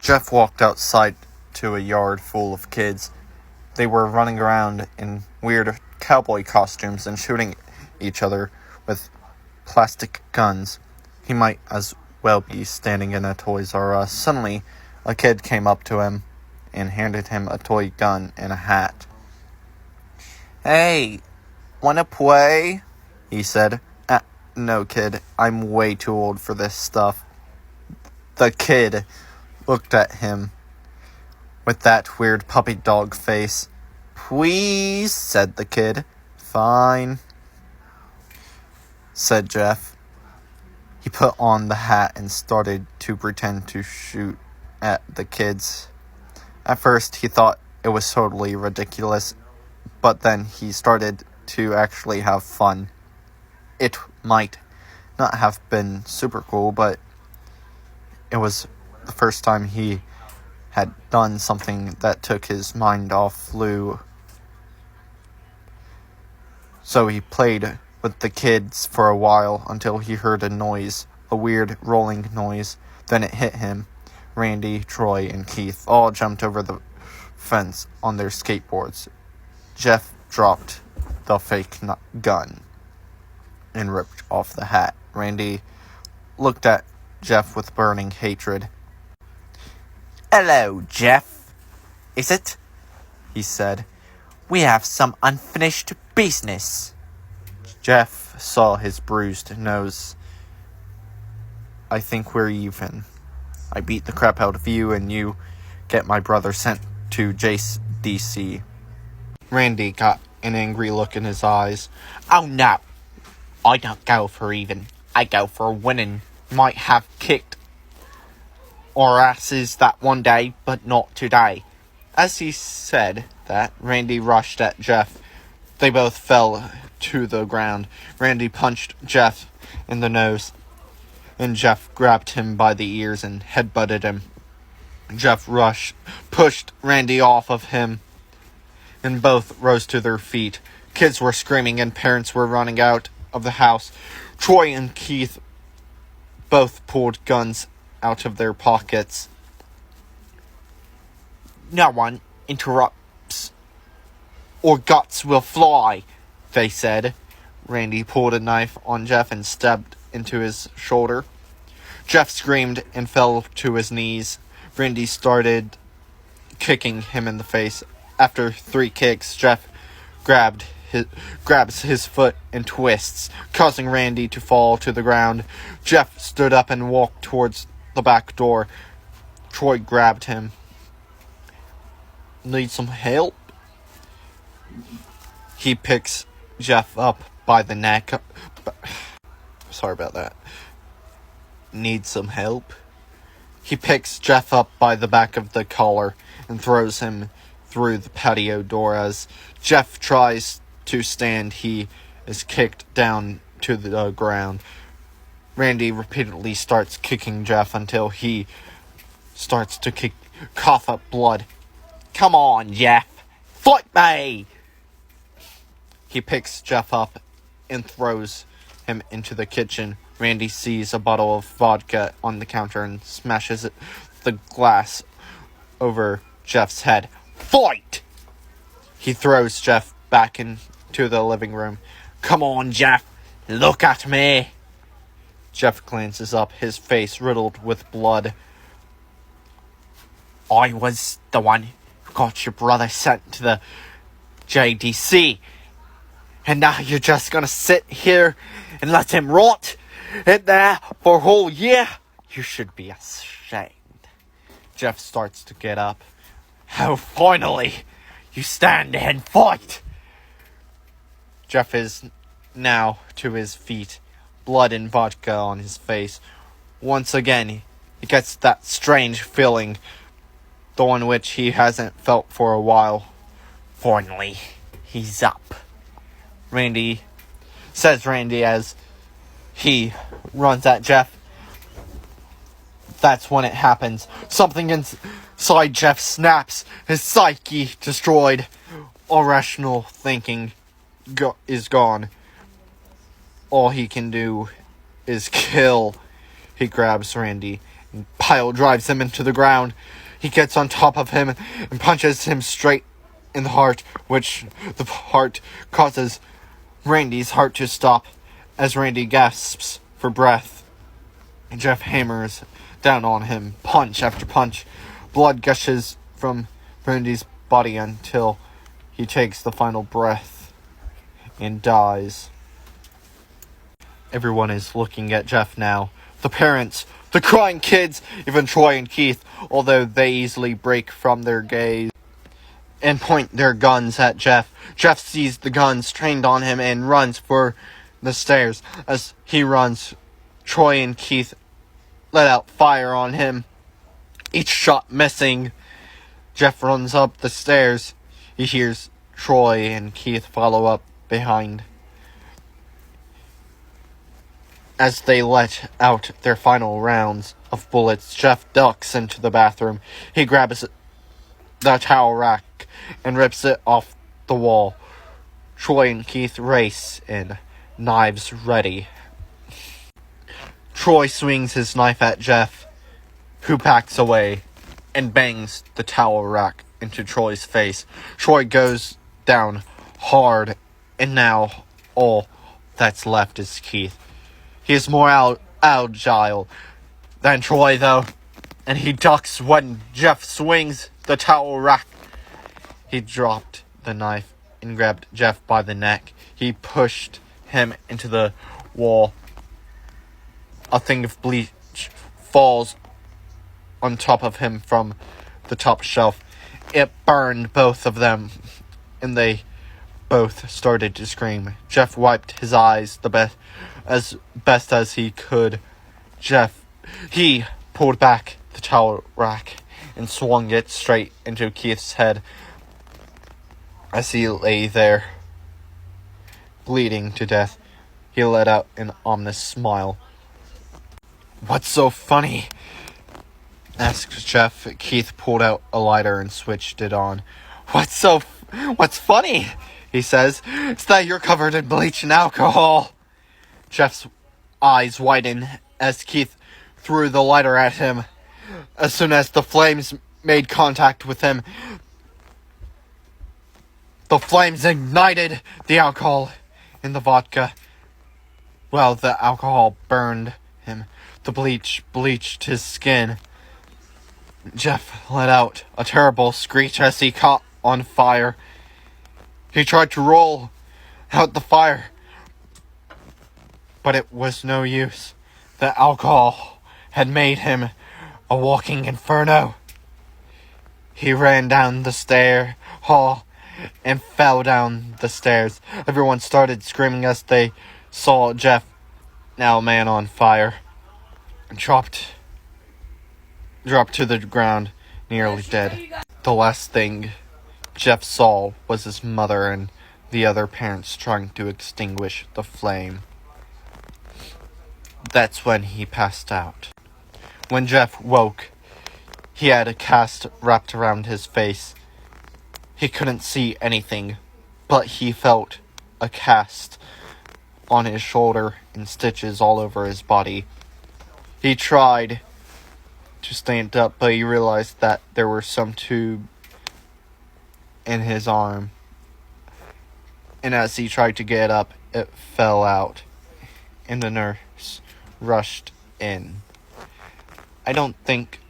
Jeff walked outside to a yard full of kids. They were running around in weird cowboy costumes and shooting each other with plastic guns. He might as well be standing in a Toys R Us. Suddenly, a kid came up to him and handed him a toy gun and a hat. "Hey, wanna play?" he said. No, kid, I'm way too old for this stuff." The kid looked at him with that weird puppy dog face. "Please," said the kid. "Fine," said Jeff. He put on the hat and started to pretend to shoot at the kids. At first, he thought it was totally ridiculous, but then he started to actually have fun. It might not have been super cool, but it was the first time he had done something that took his mind off Lou. So he played with the kids for a while until he heard a noise, a weird rolling noise. Then it hit him. Randy, Troy, and Keith all jumped over the fence on their skateboards. Jeff dropped the fake gun and ripped off the hat. Randy looked at Jeff with burning hatred. "Hello, Jeff. Is it?" he said. "We have some unfinished business." Jeff saw his bruised nose. "I think we're even. I beat the crap out of you, and you get my brother sent to Jace DC. Randy got an angry look in his eyes. "Oh no, I don't go for even. I go for winning. Might have kicked our asses that one day, but not today." As he said that, Randy rushed at Jeff. They both fell to the ground. Randy punched Jeff in the nose, and Jeff grabbed him by the ears and headbutted him. Jeff pushed Randy off of him, and both rose to their feet. Kids were screaming and parents were running out of the house. Troy and Keith both pulled guns out of their pockets. "No one interrupts, or guts will fly," they said. Randy pulled a knife on Jeff and stabbed into his shoulder. Jeff screamed and fell to his knees. Randy started kicking him in the face. After 3 kicks, Jeff grabs his foot and twists, causing Randy to fall to the ground. Jeff stood up and walked towards the back door. Troy grabbed him. "Need some help?" He picks Jeff up by the neck. Sorry about that. "Need some help?" He picks Jeff up by the back of the collar and throws him through the patio door. As Jeff tries to stand, he is kicked down to the ground. Randy repeatedly starts kicking Jeff until he starts to cough up blood. "Come on, Jeff. Fight me!" He picks Jeff up and throws him into the kitchen. Randy sees a bottle of vodka on the counter and smashes the glass over Jeff's head. "Fight!" He throws Jeff back into the living room. "Come on, Jeff. Look at me." Jeff glances up, his face riddled with blood. "I was the one who got your brother sent to the JDC. And now you're just gonna sit here and let him rot in there for a whole year? You should be ashamed." Jeff starts to get up. "Oh, finally, you stand and fight." Jeff is now to his feet, blood and vodka on his face. Once again, he gets that strange feeling, the one which he hasn't felt for a while. Finally, he's up. Randy as he runs at Jeff. That's when it happens. Something inside Jeff snaps, his psyche destroyed. All rational thinking is gone. All he can do is kill. He grabs Randy and pile drives him into the ground. He gets on top of him and punches him straight in the heart, which the heart causes Randy's heart to stop as Randy gasps for breath. Jeff hammers down on him, punch after punch. Blood gushes from Randy's body until he takes the final breath and dies. Everyone is looking at Jeff now. The parents, the crying kids, even Troy and Keith, although they easily break from their gaze and point their guns at Jeff. Jeff sees the guns trained on him and runs for the stairs. As he runs, Troy and Keith let out fire on him, each shot missing. Jeff runs up the stairs. He hears Troy and Keith follow up behind. As they let out their final rounds of bullets, Jeff ducks into the bathroom. He grabs the towel rack and rips it off the wall. Troy and Keith race in, knives ready. Troy swings his knife at Jeff, who backs away and bangs the towel rack into Troy's face. Troy goes down hard, and now all that's left is Keith. He is more agile than Troy, though, and he ducks when Jeff swings the towel rack. He dropped the knife and grabbed Jeff by the neck. He pushed him into the wall. A thing of bleach falls on top of him from the top shelf. It burned both of them, and they both started to scream. Jeff wiped his eyes as best as he could. He pulled back the towel rack and swung it straight into Keith's head as he lay there, bleeding to death. He let out an ominous smile. "What's so funny?" asked Jeff. Keith pulled out a lighter and switched it on. What's funny?" he says. "It's that you're covered in bleach and alcohol." Jeff's eyes widen as Keith threw the lighter at him. As soon as the flames made contact with him, the flames ignited the alcohol in the vodka. Well, the alcohol burned him. The bleach bleached his skin. Jeff let out a terrible screech as he caught on fire. He tried to roll out the fire, but it was no use. The alcohol had made him a walking inferno. He ran down the hall and fell down the stairs. Everyone started screaming as they saw Jeff, now a man on fire, dropped to the ground, nearly dead. The last thing Jeff saw was his mother and the other parents trying to extinguish the flame. That's when he passed out. When Jeff woke, he had a cast wrapped around his face. He couldn't see anything, but he felt a cast on his shoulder and stitches all over his body. He tried to stand up, but he realized that there were some tube in his arm. And as he tried to get up, it fell out, and the nurse rushed in. "I don't think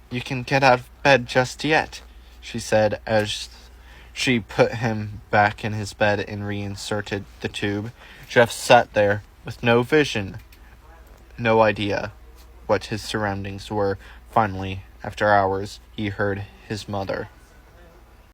you can get out of bed just yet," she said as she put him back in his bed and reinserted the tube. Jeff sat there with no vision, no idea what his surroundings were. Finally, after hours, he heard his mother.